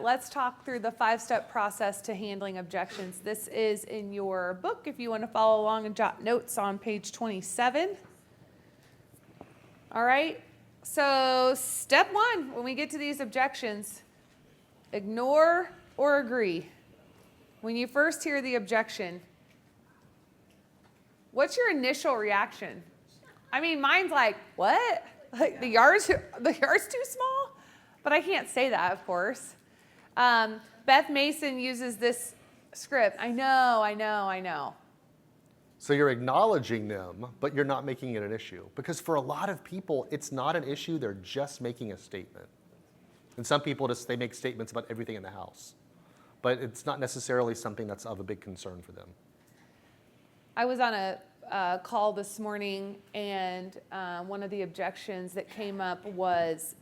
let's talk through the 5-step process to handling objections. This is in your book if you want to follow along and jot notes on page 27. All right, so step 1, when we get to these objections, ignore or agree. When you first hear the objection, what's your initial reaction? I mean, mine's like, what? Like the yard's too small? But I can't say that, of course. Beth Mason uses this script. I know. So you're acknowledging them, but you're not making it an issue. Because for a lot of people, it's not an issue, they're just making a statement. And some people they make statements about everything in the house. But it's not necessarily something that's of a big concern for them. I was on a call this morning, and one of the objections that came up was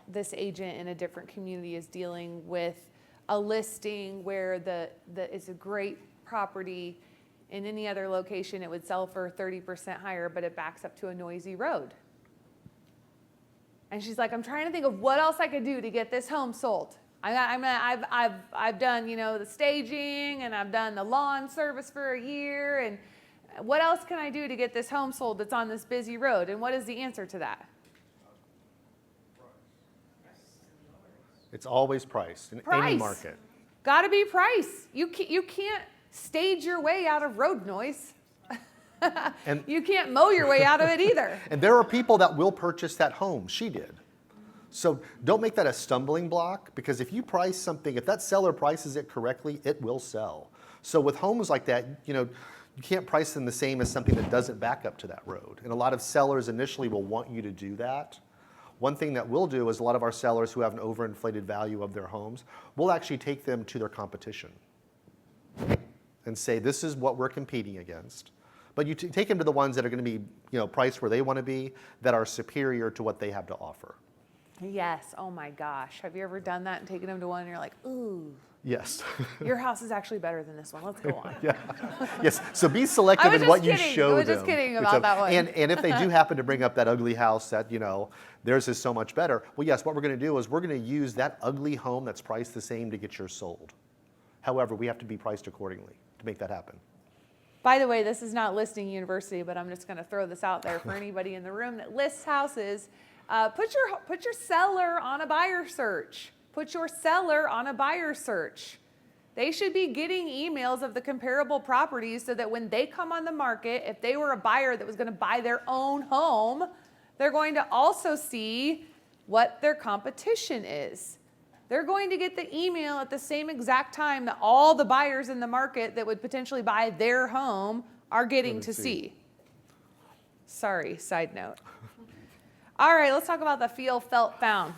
this agent in a different community is dealing with a listing where it's a great property. In any other location, it would sell for 30% higher, but it backs up to a noisy road. And she's like, I'm trying to think of what else I could do to get this home sold. I've done, the staging, and I've done the lawn service for a year, and what else can I do to get this home sold that's on this busy road? And what is the answer to that? It's always price in any market. Got to be price. You can't stage your way out of road noise. And you can't mow your way out of it either. And there are people that will purchase that home. She did. So don't make that a stumbling block, because if you price something, if that seller prices it correctly, it will sell. So with homes like that, you can't price them the same as something that doesn't back up to that road. And a lot of sellers initially will want you to do that. One thing that we'll do is a lot of our sellers who have an overinflated value of their homes, we'll actually take them to their competition and say, this is what we're competing against. But you take them to the ones that are going to be, priced where they want to be, that are superior to what they have to offer. Yes. Oh my gosh. Have you ever done that and taken them to one and you're like, ooh. Yes. Your house is actually better than this one. Let's go on. Yeah. Yes. So be selective in what you show them. I was just kidding about that one. And if they do happen to bring up that ugly house that, theirs is so much better, well, yes, what we're going to do is we're going to use that ugly home that's priced the same to get yours sold. However, we have to be priced accordingly to make that happen. By the way, this is not listing university, but I'm just going to throw this out there for anybody in the room that lists houses. Put your seller on a buyer search. Put your seller on a buyer search. They should be getting emails of the comparable properties so that when they come on the market, if they were a buyer that was going to buy their own home, they're going to also see what their competition is. They're going to get the email at the same exact time that all the buyers in the market that would potentially buy their home are getting to see. Sorry, side note. All right, let's talk about the feel, felt, found.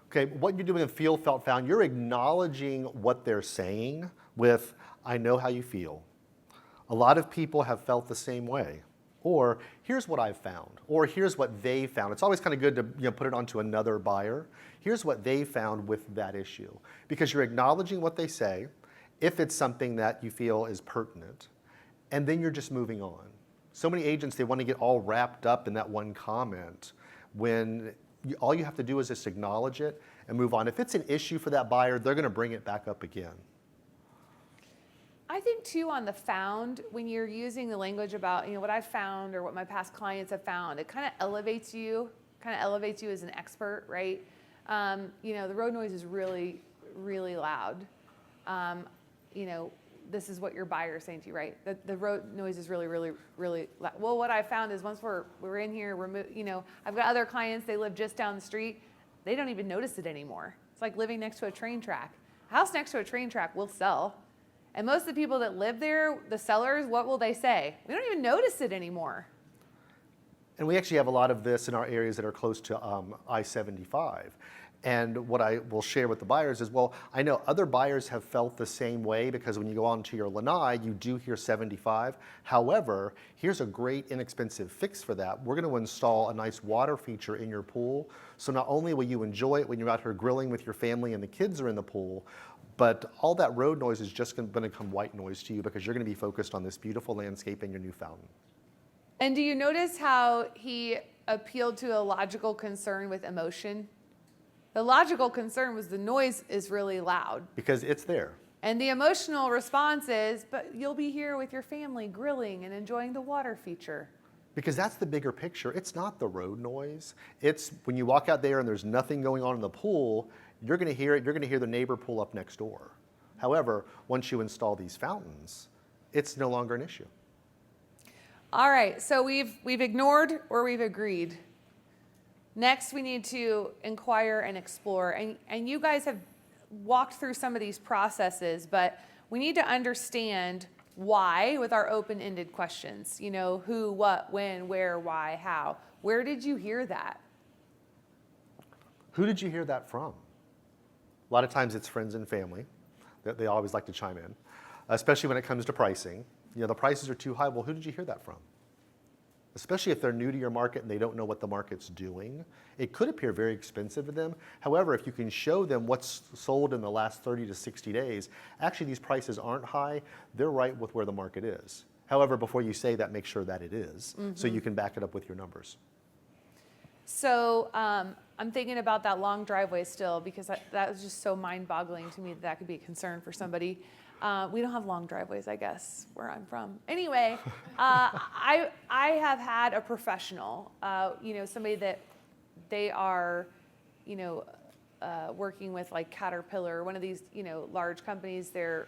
Okay, what you're doing in feel, felt, found, you're acknowledging what they're saying with, I know how you feel. A lot of people have felt the same way. Or, here's what I've found. Or, here's what they found. It's always kind of good to put it onto another buyer. Here's what they found with that issue. Because you're acknowledging what they say, if it's something that you feel is pertinent, and then you're just moving on. So many agents, they want to get all wrapped up in that one comment when all you have to do is just acknowledge it and move on. If it's an issue for that buyer, they're going to bring it back up again. I think too on the found, when you're using the language about what I've found or what my past clients have found, it kind of elevates you as an expert, right? The road noise is really, really loud. This is what your buyer is saying to you, right? The road noise is really, really, really loud. Well, what I found is once we're in here, I've got other clients, they live just down the street. They don't even notice it anymore. It's like living next to a train track. A house next to a train track will sell. And most of the people that live there, the sellers, what will they say? We don't even notice it anymore. And we actually have a lot of this in our areas that are close to I-75. And what I will share with the buyers is, well, I know other buyers have felt the same way because when you go on to your lanai, you do hear 75. However, here's a great inexpensive fix for that. We're going to install a nice water feature in your pool. So not only will you enjoy it when you're out here grilling with your family and the kids are in the pool, but all that road noise is just going to become white noise to you because you're going to be focused on this beautiful landscape and your new fountain. And do you notice how he appealed to a logical concern with emotion. The logical concern was the noise is really loud. Because it's there. And the emotional response is, but you'll be here with your family grilling and enjoying the water feature. Because that's the bigger picture. It's not the road noise. It's when you walk out there and there's nothing going on in the pool, you're going to hear it. You're going to hear the neighbor pull up next door. However, once you install these fountains, it's no longer an issue. All right, so we've ignored or we've agreed. Next, we need to inquire and explore. And you guys have walked through some of these processes, but we need to understand why with our open-ended questions. You know, who, what, when, where, why, how. Where did you hear that? Who did you hear that from? A lot of times it's friends and family. They always like to chime in, especially when it comes to pricing. You know, the prices are too high. Well, who did you hear that from? Especially if they're new to your market and they don't know what the market's doing. It could appear very expensive to them. However, if you can show them what's sold in the last 30 to 60 days, actually these prices aren't high, they're right with where the market is. However, before you say that, make sure that it is, so you can back it up with your numbers. So I'm thinking about that long driveway still because that was just so mind-boggling to me that could be a concern for somebody. We don't have long driveways, I guess, where I'm from. Anyway, I have had a professional, somebody that they are, working with like Caterpillar, one of these, large companies. They're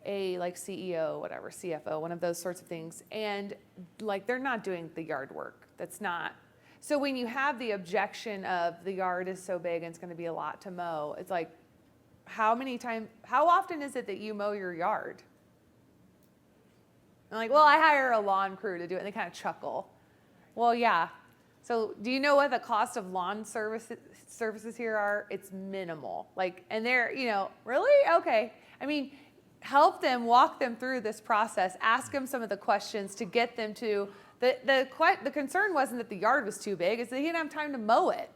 a like CEO, whatever, CFO, one of those sorts of things. And like they're not doing the yard work. That's not. So when you have the objection of the yard is so big and it's going to be a lot to mow, it's like, how often is it that you mow your yard? I'm like, well, I hire a lawn crew to do it. And they kind of chuckle. Well, yeah. So do you know what the cost of lawn services here are? It's minimal. And they're, really? Okay. I mean, help them, walk them through this process. Ask them some of the questions to get them to, the concern wasn't that the yard was too big. It's that he didn't have time to mow it.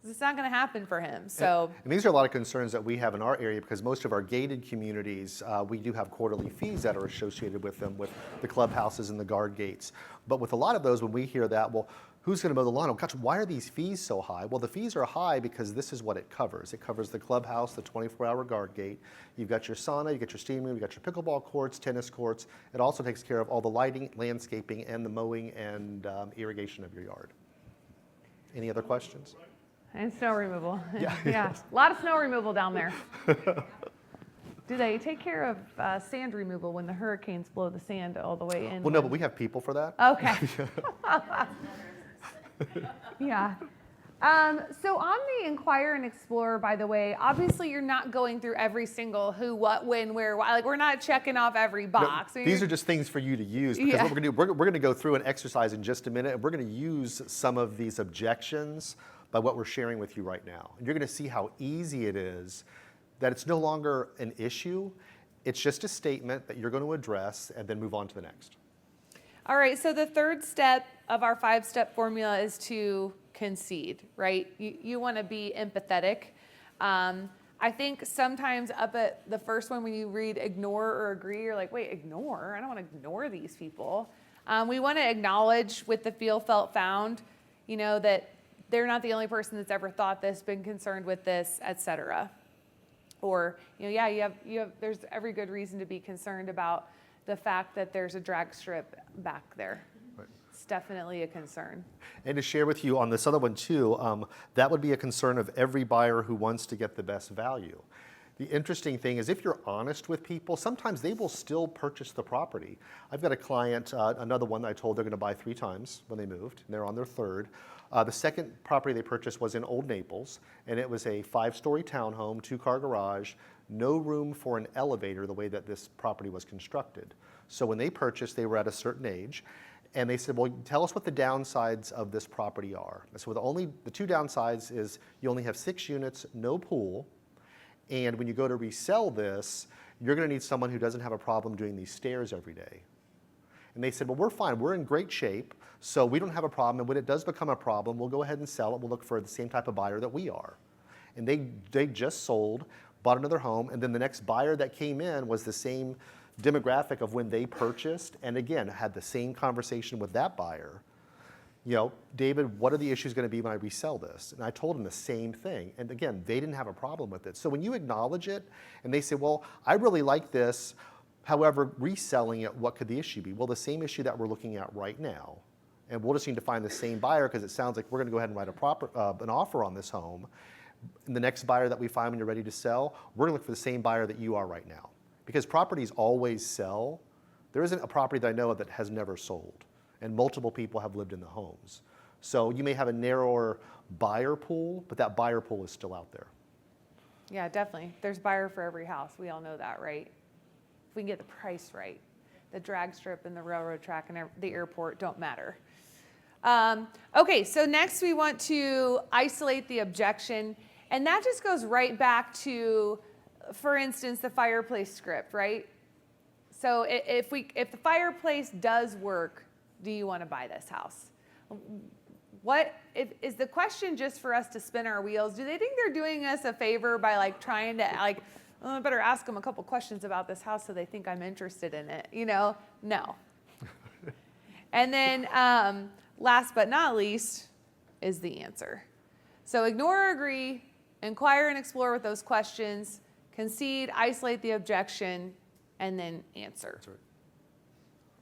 It's not going to happen for him. So, and these are a lot of concerns that we have in our area because most of our gated communities, we do have quarterly fees that are associated with them, with the clubhouses and the guard gates. But with a lot of those, when we hear that, well, who's going to mow the lawn? Oh, gosh, why are these fees so high? Well, the fees are high because this is what it covers. It covers the clubhouse, the 24-hour guard gate. You've got your sauna, you've got your steam room, you've got your pickleball courts, tennis courts. It also takes care of all the lighting, landscaping, and the mowing and irrigation of your yard. Any other questions? And snow removal. Yeah. Yeah. A lot of snow removal down there. Do they take care of sand removal when the hurricanes blow the sand all the way in? Well, no, but we have people for that. Okay. Yeah. So on the Inquire and Explore, by the way, obviously you're not going through every single who, what, when, where, why. Like we're not checking off every box. No, these are just things for you to use because what we're going to do, we're going to go through an exercise in just a minute, and we're going to use some of these objections by what we're sharing with you right now. And you're going to see how easy it is, that it's no longer an issue. It's just a statement that you're going to address and then move on to the next. All right, so the third step of our 5-step formula is to concede, right? You want to be empathetic. I think sometimes up at the first one when you read ignore or agree, you're like, wait, ignore? I don't want to ignore these people. We want to acknowledge with the feel, felt, found, that they're not the only person that's ever thought this, been concerned with this, etc. Or, there's every good reason to be concerned about the fact that there's a drag strip back there. Right. It's definitely a concern. And to share with you on this other one too, that would be a concern of every buyer who wants to get the best value. The interesting thing is if you're honest with people, sometimes they will still purchase the property. I've got a client, another one that I told they're going to buy 3 times when they moved, and they're on their 3rd. The second property they purchased was in Old Naples, and it was a 5-story townhome, 2-car garage, no room for an elevator the way that this property was constructed. So when they purchased, they were at a certain age, and they said, well, tell us what the downsides of this property are. And so the 2 downsides is you only have 6 units, no pool, and when you go to resell this, you're going to need someone who doesn't have a problem doing these stairs every day. And they said, well, we're fine. We're in great shape, so we don't have a problem. And when it does become a problem, we'll go ahead and sell it. We'll look for the same type of buyer that we are. And they just sold, bought another home, and then the next buyer that came in was the same demographic of when they purchased, and again, had the same conversation with that buyer. You know, David, what are the issues going to be when I resell this? And I told him the same thing. And again, they didn't have a problem with it. So when you acknowledge it and they say, well, I really like this, however, reselling it, what could the issue be? Well, the same issue that we're looking at right now. And we'll just need to find the same buyer because it sounds like we're going to go ahead and write an offer on this home. And the next buyer that we find when you're ready to sell, we're going to look for the same buyer that you are right now. Because properties always sell. There isn't a property that I know of that has never sold. And multiple people have lived in the homes. So you may have a narrower buyer pool, but that buyer pool is still out there. Yeah, definitely. There's buyer for every house. We all know that, right? If we can get the price right. The drag strip and the railroad track and the airport don't matter. Okay, so next we want to isolate the objection. And that just goes right back to, for instance, the fireplace script, right? So if the fireplace does work, do you want to buy this house? Is the question just for us to spin our wheels? Do they think they're doing us a favor by like trying to like, oh, I better ask them a couple questions about this house so they think I'm interested in it? You know, no. And then last but not least is the answer. So ignore or agree, inquire and explore with those questions, concede, isolate the objection, and then answer. That's right.